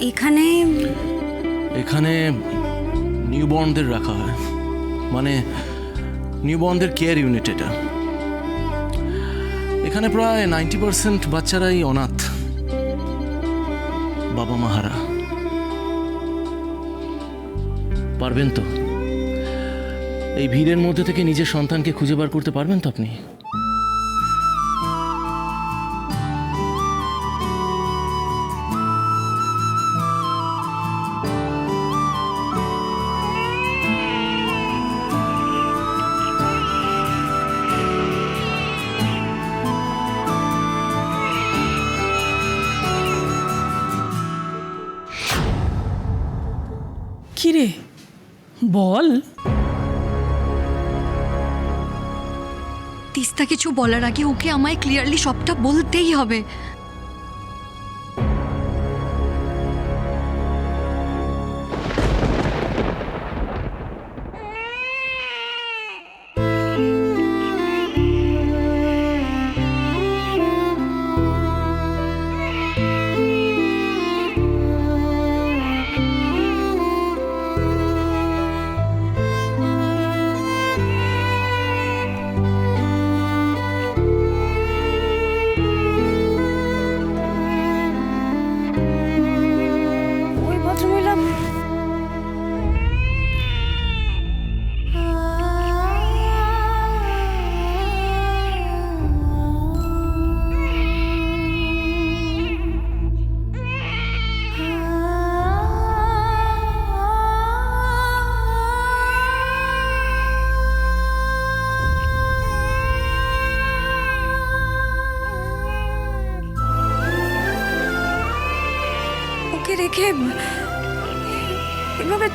এখানে এখানে নিউবর্নদের রাখা হয়, মানে নিউবর্নদের কেয়ার ইউনিট এটা। এখানে প্রায় 90% বাচ্চারাই অনাথ, বাবা মা হারা। পারবেন তো এই ভিড়ের মধ্যে থেকে নিজের সন্তানকে খুঁজে বার করতে পারবেন তো আপনি? কিরে বল। তিস্তা কিছু বলার আগে ওকে আমায় ক্লিয়ারলি সবটা বলতেই হবে। ওই ভদ্রমহিলা ওকে রেখে এভাবে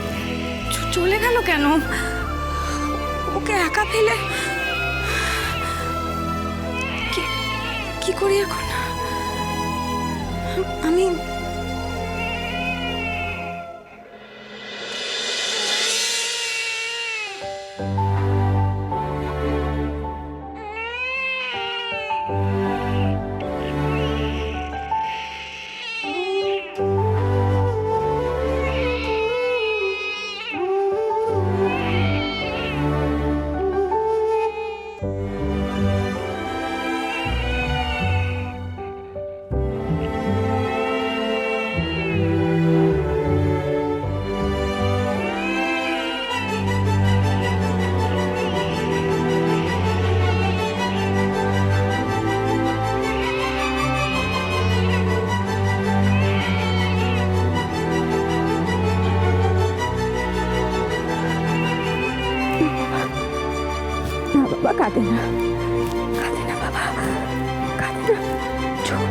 চলে গেল কেন? ওকে একা ফেলে কি করি এখন আমি? না বাবা, কাঁদে না, কাঁদে না বাবা, কাঁদে না। চুপ।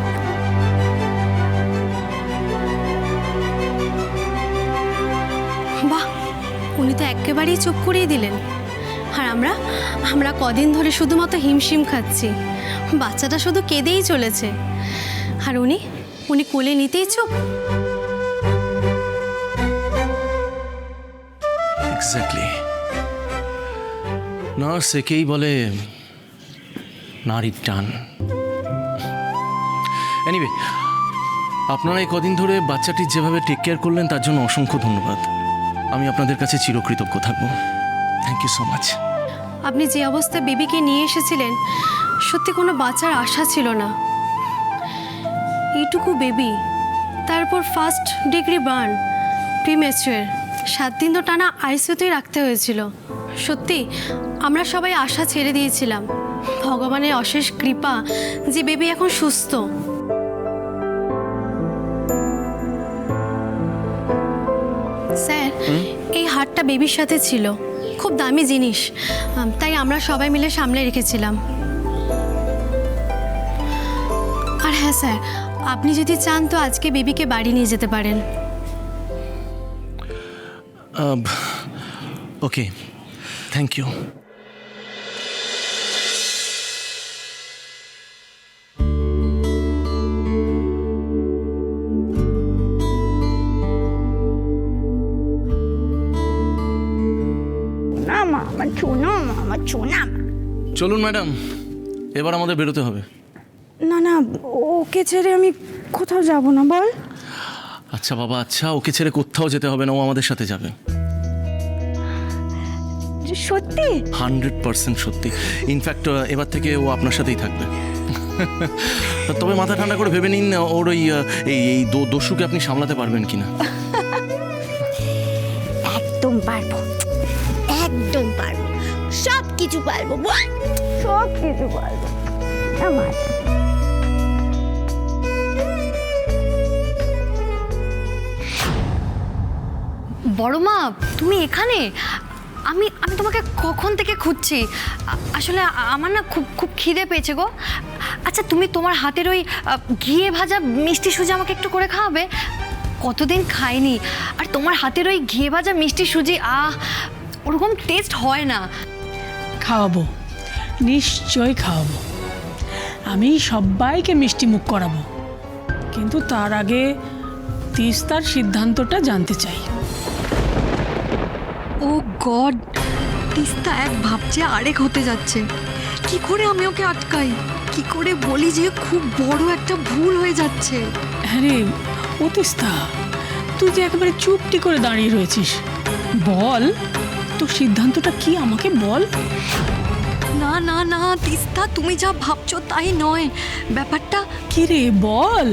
বাহ, উনি তো একেবারেই চুপ করিয়ে দিলেন। আর আমরা আমরা কদিন ধরে শুধুমাত্র হিমশিম খাচ্ছি, বাচ্চাটা শুধু কেঁদেই চলেছে। আর উনি কোলে নিতেই চুপ। এক্স্যাক্টলি, নার্স একেই বলে নারীর টান। এনিওয়ে, আপনারা এই কদিন ধরে বাচ্চাটির যেভাবে টেক কেয়ার করলেন তার জন্য অসংখ্য ধন্যবাদ। আমি আপনাদের কাছে চিরকৃতজ্ঞ থাকব। Thank you so much. আপনি যে অবস্থায় বেবিকে নিয়ে এসেছিলেন, সত্যি কোনো বাচ্চার আশা ছিল না। এইটুকু বেবি, তারপর ফার্স্ট ডিগ্রি বার্ন, প্রিম্যাচুয়ার, 7 দিন তো টানা আইসিইউতেই রাখতে হয়েছিল। সত্যি আমরা সবাই আশা ছেড়ে দিয়েছিলাম। ভগবানের অশেষ কৃপা যে বেবি এখন সুস্থ। স্যার, এই হারটা বেবির সাথে ছিল, খুব দামি জিনিস, তাই আমরা সবাই মিলে সামলে রেখেছিলাম। আর হ্যাঁ স্যার, আপনি যদি চান তো আজকে বেবিকে বাড়ি নিয়ে যেতে পারেন। ওকে, থ্যাংক ইউ। চলুন ম্যাডাম, এবার আমাদের বেরোতে হবে। না না, ওকে ছেড়ে আমি কোথাও যাব না। বল। আচ্ছা বাবা, আচ্ছা, ওকে ছেড়ে কোথাও যেতে হবে না, ও আমাদের সাথে যাবে। সত্যি? 100% সত্যি। ইনফ্যাক্ট এবার থেকে ও আপনার সাথেই থাকবে। তবে মাথা ঠান্ডা করে ভেবে নিন, ওর ওই এই দস্যুকে আপনি সামলাতে পারবেন কিনা। একদম পারবো, একদম পারবো, সব কিছু পারবো। সব কিছু পারবো আমার। বড় মা, তুমি এখানে? আমি তোমাকে কখন থেকে খুঁজছি। আসলে আমার না খুব খুব খিদে পেয়েছে গো। আচ্ছা, তুমি তোমার হাতের ওই ঘিয়ে ভাজা মিষ্টি সুজি আমাকে একটু করে খাওয়াবে? কতদিন খাইনি। আর তোমার হাতের ওই ঘিয়ে ভাজা মিষ্টি সুজি, ওরকম টেস্ট হয় না। খাওয়াবো, নিশ্চয়ই খাওয়াবো। আমি সবাইকে মিষ্টি মুখ করাবো, কিন্তু তার আগে তিস্তার সিদ্ধান্তটা জানতে চাই। ও গড, তিস্তা এক ভাবছে আরেক হতে যাচ্ছে। কি করে আমি ওকে আটকাই? কি করে বলি যে খুব বড় একটা ভুল হয়ে যাচ্ছে? আরে ও তিস্তা, তুই যে একেবারে চুপটি করে দাঁড়িয়ে রয়েছিস, বল তোর সিদ্ধান্তটা কি, আমাকে বল। না না না তিস্তা, তুমি যা ভাবছো তাই নয় ব্যাপারটা। কি রে, বল।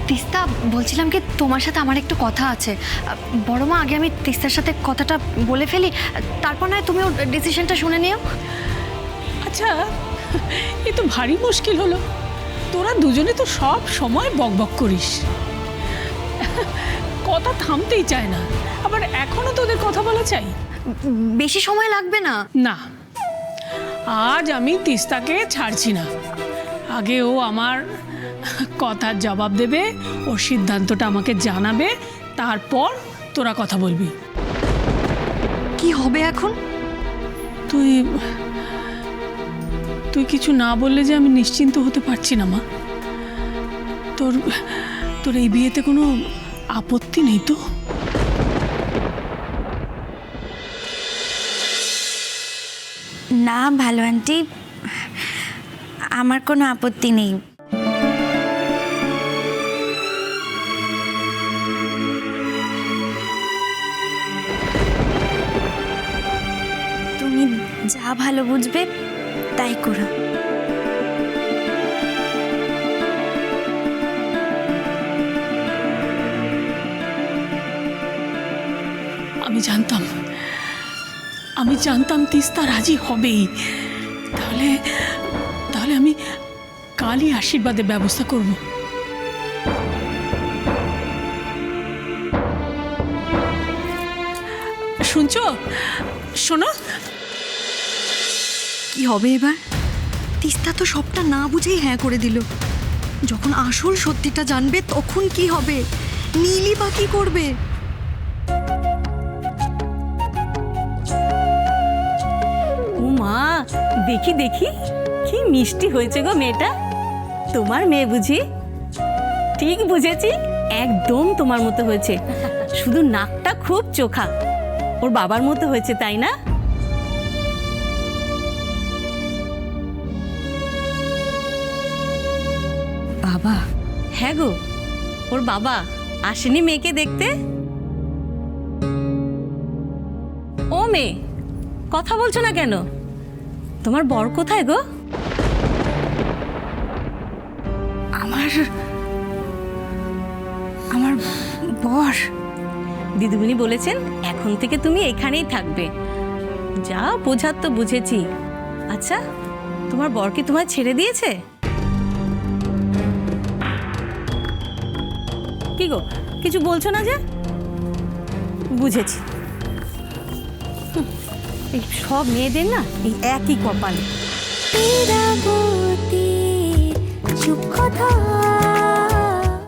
তিস্তা, বলছিলাম কি, তোমার সাথে আমার একটু কথা আছে। বড় মা, আগে আমি তিস্তার সাথে কথাটা বলে ফেলি, তারপর নয় তুমি ওর ডিসিশনটা শুনে নিও। আচ্ছা, এ তো ভারী মুশকিল হলো। তোরা দুজনে তো সব সময় বকবক করিস, কথা থামতেই চায় না, আবার এখনো তোদের কথা বলা চাই। বেশি সময় লাগবে না। না, আজ আমি তিস্তাকে ছাড়ছি না। আগে ও আমার কথার জবাব দেবে, ওর সিদ্ধান্তটা আমাকে জানাবে, তারপর তোরা কথা বলবি। কি হবে এখন? তুই তুই কিছু না বললে যে আমি নিশ্চিন্ত হতে পারছি না মা। তোর তোর এই বিয়েতে কোনো আপত্তি নেই তো? না ভালো আন্টি, আমার কোনো আপত্তি নেই। তুমি যা ভালো বুঝবে তাই করো। আমি জানতাম তিস্তা রাজি হবেই। তাহলে তাহলে আমি কালই আশীর্বাদের ব্যবস্থা করব। শুনছো? শোনো, কি হবে এবার? তিস্তা তো সবটা না বুঝেই হ্যাঁ করে দিল। যখন আসল সত্যিটা জানবে তখন কি হবে? নীলি বা কি করবে? ও মা, দেখি দেখি কি মিষ্টি হয়েছে গো মেয়েটা। তোমার মেয়ে বুঝি? ঠিক বুঝেছি, একদম তোমার মতো হয়েছে, শুধু নাকটা খুব চোখা। ওর বাবার মতো হয়েছে, তাই না? বাবা? হ্যাঁ গো, ওর বাবা আসেনি মেয়েকে দেখতে? ও মেয়ে, কথা বলছো না কেন? তোমার বর কোথায় গো? আমার বর দিদিমণি বলেছেন এখন থেকে তুমি এখানেই থাকবে। যা বোঝার তো বুঝেছি। আচ্ছা, তোমার বর কি তোমায় ছেড়ে দিয়েছে? কি গো, কিছু বলছো না যে? বুঝেছি, এই সব মেয়েদের না এই একই কপাল। চুপ কথা